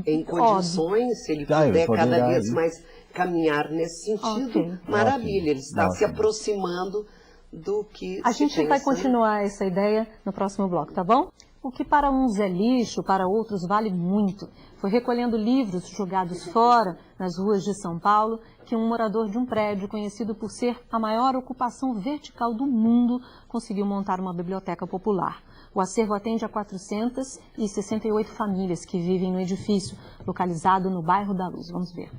em condições, se ele puder cada vez mais caminhar nesse sentido, maravilha, ele está se aproximando do que a gente vai continuar essa ideia no próximo bloco, tá bom? O que para uns é lixo, para outros vale muito. Foi recolhendo livros jogados fora nas ruas de São Paulo que um morador de um prédio, conhecido por ser a maior ocupação vertical do mundo, conseguiu montar uma biblioteca popular. O acervo atende a 468 famílias que vivem no edifício, localizado no bairro da Luz. Vamos ver.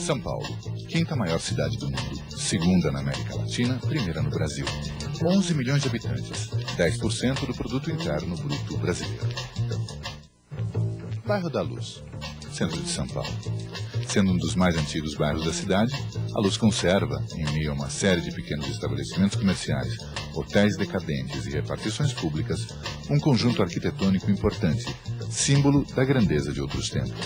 São Paulo, quinta maior cidade do mundo, segunda na América Latina, primeira no Brasil. 11 milhões de habitantes, 10% do produto interno bruto brasileiro. Bairro da Luz, centro de São Paulo. Sendo um dos mais antigos bairros da cidade, a Luz conserva, em meio a uma série de pequenos estabelecimentos comerciais, hotéis decadentes e repartições públicas, um conjunto arquitetônico importante, símbolo da grandeza de outros tempos.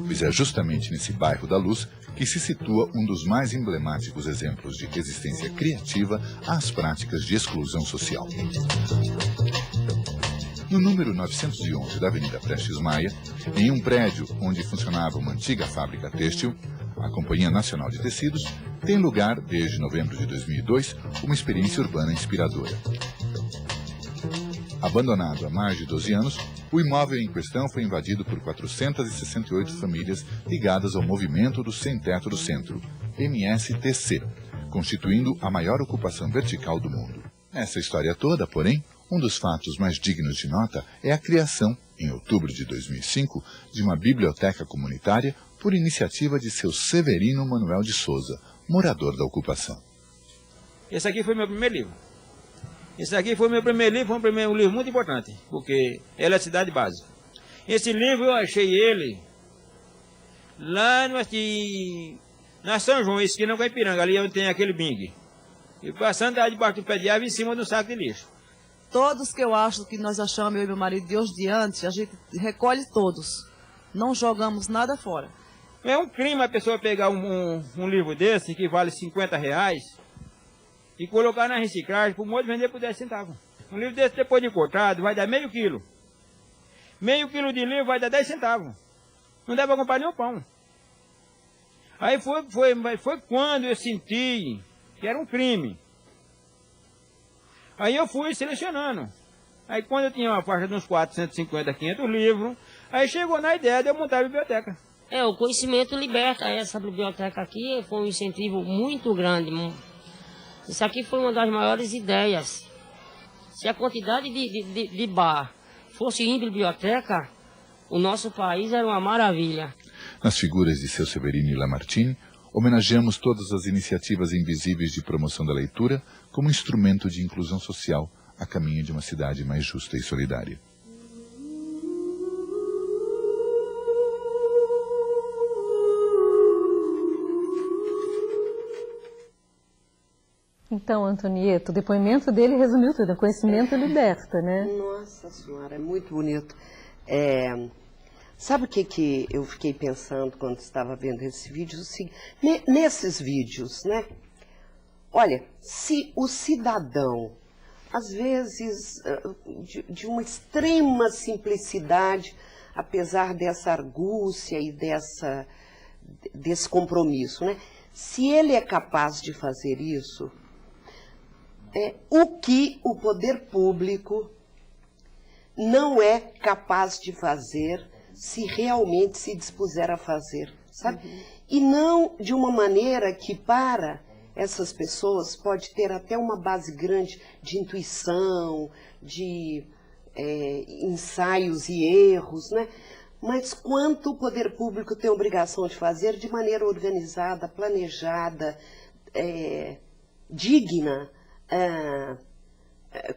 Pois é justamente nesse bairro da Luz que se situa um dos mais emblemáticos exemplos de resistência criativa às práticas de exclusão social. No número 911 da Avenida Prestes Maia, em um prédio onde funcionava uma antiga fábrica têxtil, a Companhia Nacional de Tecidos, tem lugar, desde novembro de 2002, uma experiência urbana inspiradora. Abandonado há mais de 12 anos, o imóvel em questão foi invadido por 468 famílias ligadas ao movimento do Sem Teto do Centro, MSTC, constituindo a maior ocupação vertical do mundo. Nessa história toda, porém, um dos fatos mais dignos de nota é a criação, em outubro de 2005, de uma biblioteca comunitária por iniciativa de seu Severino Manuel de Souza, morador da ocupação. Esse aqui foi meu primeiro livro. Esse aqui foi meu primeiro livro, foi um livro muito importante, porque ele é a cidade básica. Esse livro eu achei ele lá na São João, esquina com a Ipiranga, ali onde tem aquele bingue. E passando lá debaixo do pé de árvore, em cima do saco de lixo. Todos que eu acho que nós achamos, eu e meu marido, de hoje diante, a gente recolhe todos. Não jogamos nada fora. É um crime a pessoa pegar um livro desse, que vale R$50, e colocar na reciclagem, para o moço vender por 10 centavos. Um livro desse, depois de cortado, vai dar meio quilo. Meio quilo de livro vai dar 10 centavos. Não dá para comprar nem o pão. Aí foi quando eu senti que era um crime. Aí eu fui selecionando. Aí quando eu tinha uma faixa de uns 450, 500 livros, aí chegou na ideia de eu montar a biblioteca. O conhecimento liberta. Essa biblioteca aqui foi um incentivo muito grande. Isso aqui foi uma das maiores ideias. Se a quantidade de bar fosse em biblioteca, o nosso país era uma maravilha. Nas figuras de seu Severino e Lamartine, homenageamos todas as iniciativas invisíveis de promoção da leitura como instrumento de inclusão social a caminho de uma cidade mais justa e solidária. Então, Antonieta, o depoimento dele resumiu tudo, o conhecimento liberta, né? Nossa Senhora, é muito bonito. Sabe o que eu fiquei pensando quando estava vendo esse vídeo? Assim, nesses vídeos, né? Olha, se o cidadão, às vezes, de uma extrema simplicidade, apesar dessa argúcia e desse compromisso, né? Se ele é capaz de fazer isso, o que o poder público não é capaz de fazer se realmente se dispuser a fazer, sabe? Uhum. E não de uma maneira que para essas pessoas pode ter até uma base grande de intuição, de ensaios e erros, né? Mas quanto o poder público tem a obrigação de fazer de maneira organizada, planejada, digna,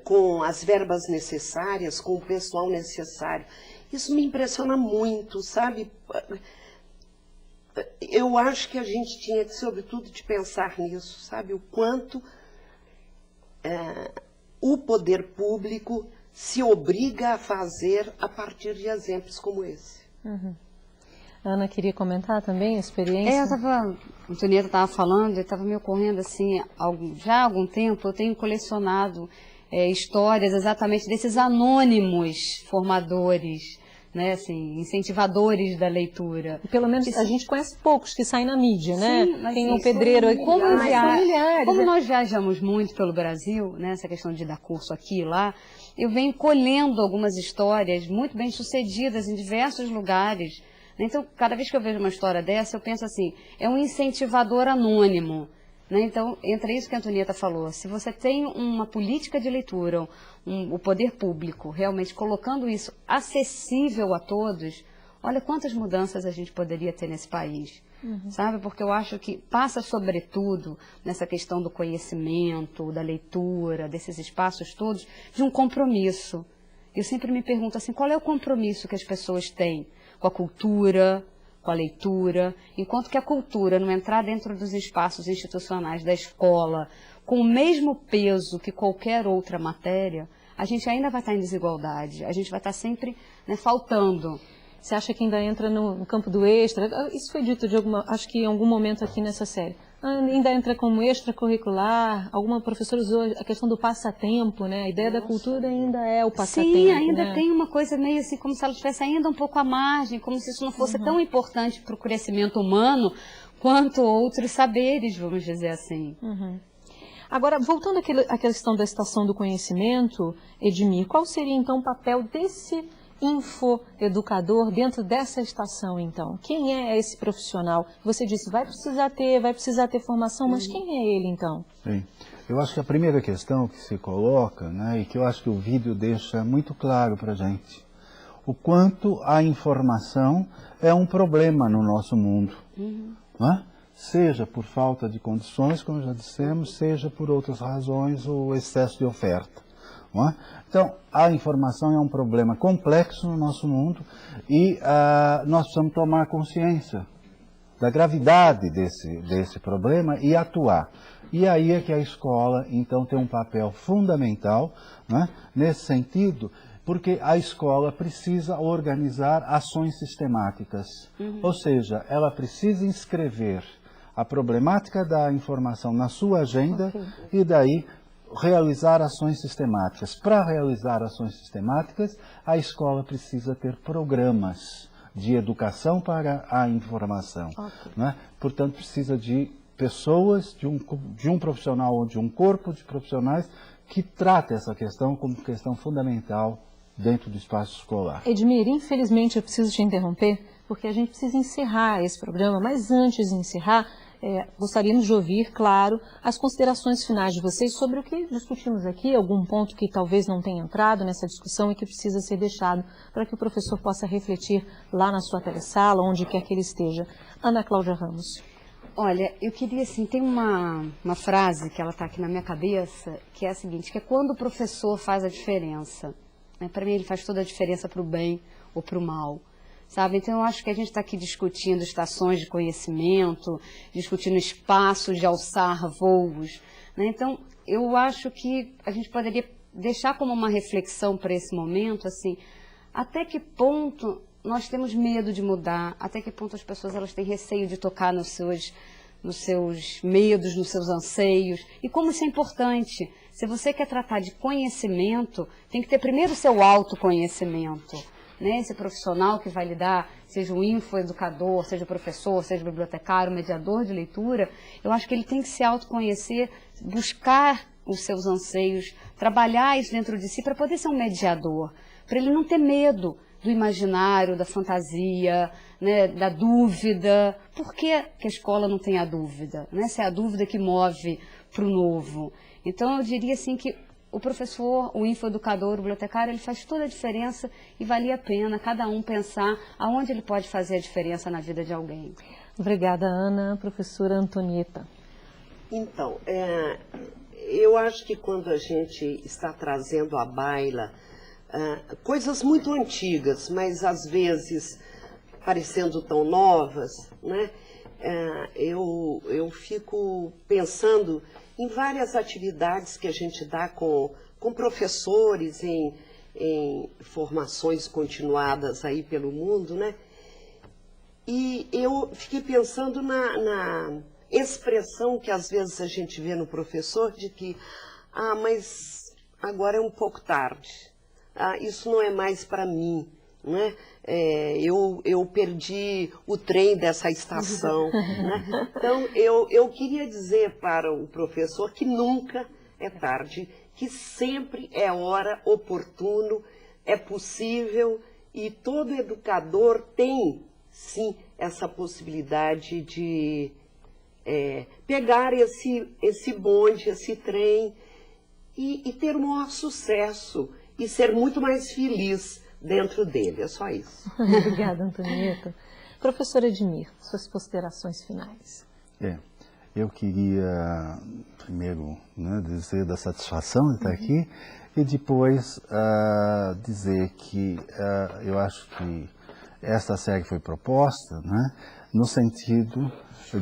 com as verbas necessárias, com o pessoal necessário. Isso me impressiona muito, sabe? Eu acho que a gente tinha que, sobretudo, de pensar nisso, sabe? O quanto o poder público se obriga a fazer a partir de exemplos como esse. Uhum. Ana, queria comentar também a experiência? A Antonieta estava falando, estava me ocorrendo assim, já há algum tempo eu tenho colecionado histórias exatamente desses anônimos formadores, né, assim, incentivadores da leitura. Pelo menos a gente conhece poucos que saem na mídia, né? Sim, tem um pedreiro aí, como nós viajamos muito pelo Brasil, né, essa questão de dar curso aqui e lá, eu venho colhendo algumas histórias muito bem sucedidas em diversos lugares. Então, cada vez que eu vejo uma história dessa, eu penso assim, é um incentivador anônimo. Né? Então, entra isso que a Antonieta falou. Se você tem uma política de leitura, o poder público realmente colocando isso acessível a todos, olha quantas mudanças a gente poderia ter nesse país. sabe? Porque eu acho que passa, sobretudo, nessa questão do conhecimento, da leitura, desses espaços todos, de um compromisso. Eu sempre me pergunto assim, qual é o compromisso que as pessoas têm com a cultura, com a leitura, enquanto que a cultura não entrar dentro dos espaços institucionais da escola com o mesmo peso que qualquer outra matéria, a gente ainda vai estar em desigualdade, a gente vai estar sempre, né, faltando. Você acha que ainda entra no campo do extra? Isso foi dito acho que em algum momento aqui nessa série. Ainda entra como extracurricular? Alguma professora usou a questão do passatempo, né? A ideia da cultura ainda é o passatempo. Sim, ainda né? tem uma coisa meio assim, como se ela estivesse ainda um pouco à margem, como se isso não fosse tão importante para o crescimento humano quanto outros saberes, vamos dizer assim. Agora, voltando à questão da estação do conhecimento, Edmir, qual seria então o papel desse infoeducador dentro dessa estação, então? Quem é esse profissional? Você disse, vai precisar ter formação, mas quem é ele, então? Sim. Eu acho que a primeira questão que se coloca, né, e que eu acho que o vídeo deixa muito claro para a gente, o quanto a informação é um problema no nosso mundo, né? Seja por falta de condições, como já dissemos, seja por outras razões, o excesso de oferta. Não é? Então, a informação é um problema complexo no nosso mundo e nós precisamos tomar consciência da gravidade desse problema e atuar. E aí é que a escola, então, tem um papel fundamental, né, nesse sentido, porque a escola precisa organizar ações sistemáticas. Ou seja, ela precisa inscrever a problemática da informação na sua agenda e daí realizar ações sistemáticas. Para realizar ações sistemáticas, a escola precisa ter programas de educação para a informação. Né? Portanto, precisa de pessoas, de um profissional ou de um corpo de profissionais que trate essa questão como questão fundamental dentro do espaço escolar. Edmir, infelizmente eu preciso te interromper, porque a gente precisa encerrar esse programa, mas antes de encerrar, gostaríamos de ouvir, claro, as considerações finais de vocês sobre o que discutimos aqui, algum ponto que talvez não tenha entrado nessa discussão e que precisa ser deixado para que o professor possa refletir lá na sua telesala, onde quer que ele esteja. Ana Cláudia Ramos. Olha, eu queria, assim, tem uma frase que ela está aqui na minha cabeça, que é a seguinte, que é quando o professor faz a diferença. Né? Para mim, ele faz toda a diferença para o bem ou para o mal. Sabe? Então, eu acho que a gente está aqui discutindo estações de conhecimento, discutindo espaços de alçar voos. Né? Então, eu acho que a gente poderia deixar como uma reflexão para esse momento, assim, até que ponto nós temos medo de mudar, até que ponto as pessoas elas têm receio de tocar nos seus medos, nos seus anseios, e como isso é importante. Se você quer tratar de conhecimento, tem que ter primeiro o seu autoconhecimento. Né, esse profissional que vai lidar, seja um infoeducador, seja professor, seja bibliotecário, mediador de leitura, eu acho que ele tem que se autoconhecer, buscar os seus anseios, trabalhar isso dentro de si para poder ser um mediador, para ele não ter medo do imaginário, da fantasia, né, da dúvida. Por que a escola não tem a dúvida? Né? Se é a dúvida que move para o novo. Então eu diria assim que o professor, o infoeducador, o bibliotecário, ele faz toda a diferença e valia a pena cada um pensar aonde ele pode fazer a diferença na vida de alguém. Obrigada, Ana. Professora Antonieta. Então, eu acho que quando a gente está trazendo à baila coisas muito antigas, mas às vezes parecendo tão novas, né? Eu fico pensando em várias atividades que a gente dá com professores em formações continuadas aí pelo mundo, né? E eu fiquei pensando na expressão que às vezes a gente vê no professor de que, mas agora é um pouco tarde, isso não é mais para mim, né? Eu perdi o trem dessa estação. Né? Então, eu queria dizer para o professor que nunca é tarde, que sempre é hora, oportuno, é possível, e todo educador tem, sim, essa possibilidade de pegar esse bonde, esse trem, e ter o maior sucesso, e ser muito mais feliz dentro dele, é só isso. Obrigada, Antonieta. Professor Edmir, suas considerações finais. Eu queria primeiro, né, dizer da satisfação de estar aqui e depois dizer que eu acho que esta série foi proposta, né, no sentido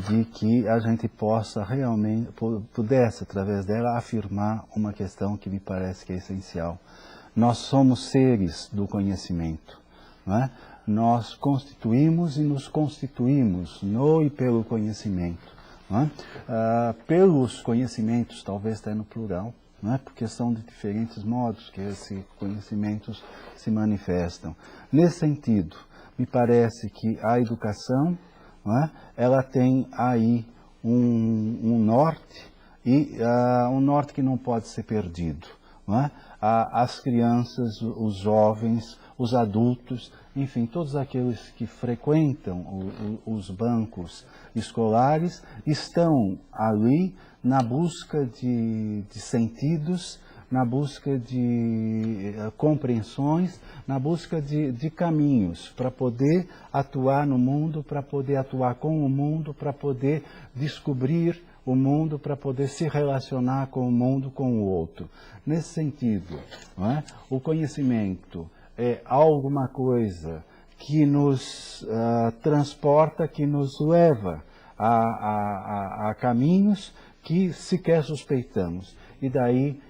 de que a gente possa realmente, pudesse através dela afirmar uma questão que me parece que é essencial. Nós somos seres do conhecimento, não é? Nós constituímos e nos constituímos no e pelo conhecimento. Não é? Pelos conhecimentos, talvez até no plural, não é? Porque são de diferentes modos que esses conhecimentos se manifestam. Nesse sentido, me parece que a educação, não é? Ela tem aí um norte, e um norte que não pode ser perdido. Não é? As crianças, os jovens, os adultos, enfim, todos aqueles que frequentam os bancos escolares estão ali na busca de sentidos, na busca de compreensões, na busca de caminhos para poder atuar no mundo, para poder atuar com o mundo, para poder descobrir o mundo, para poder se relacionar com o mundo, com o outro. Nesse sentido, não é? O conhecimento é alguma coisa que nos transporta, que nos leva a caminhos que sequer suspeitamos. E daí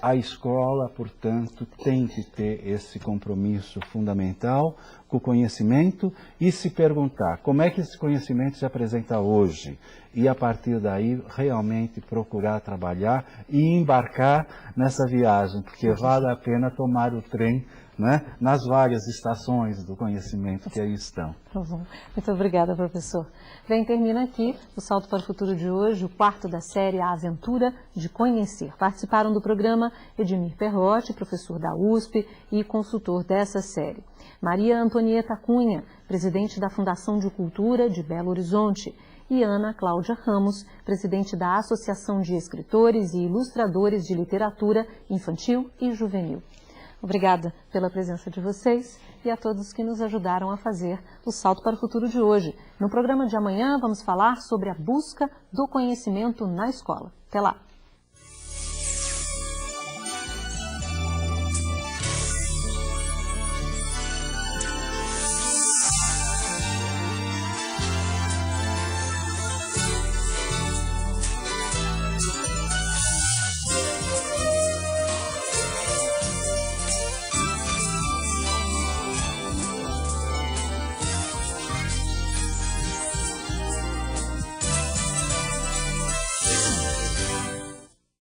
a escola, portanto, tem que ter esse compromisso fundamental com o conhecimento e se perguntar como é que esse conhecimento se apresenta hoje. E a partir daí realmente procurar trabalhar e embarcar nessa viagem, porque vale a pena tomar o trem, né, nas várias estações do conhecimento que aí estão. Muito obrigada, professor. Bem, termina aqui o Salto para o Futuro de hoje, o quarto da série A Aventura de Conhecer. Participaram do programa Edmir Perrotti, professor da USP e consultor dessa série. Maria Antonieta Cunha, presidente da Fundação de Cultura de Belo Horizonte. E Ana Cláudia Ramos, presidente da Associação de Escritores e Ilustradores de Literatura Infantil e Juvenil. Obrigada pela presença de vocês e a todos que nos ajudaram a fazer o Salto para o Futuro de hoje. No programa de amanhã vamos falar sobre a busca do conhecimento na escola. Até lá!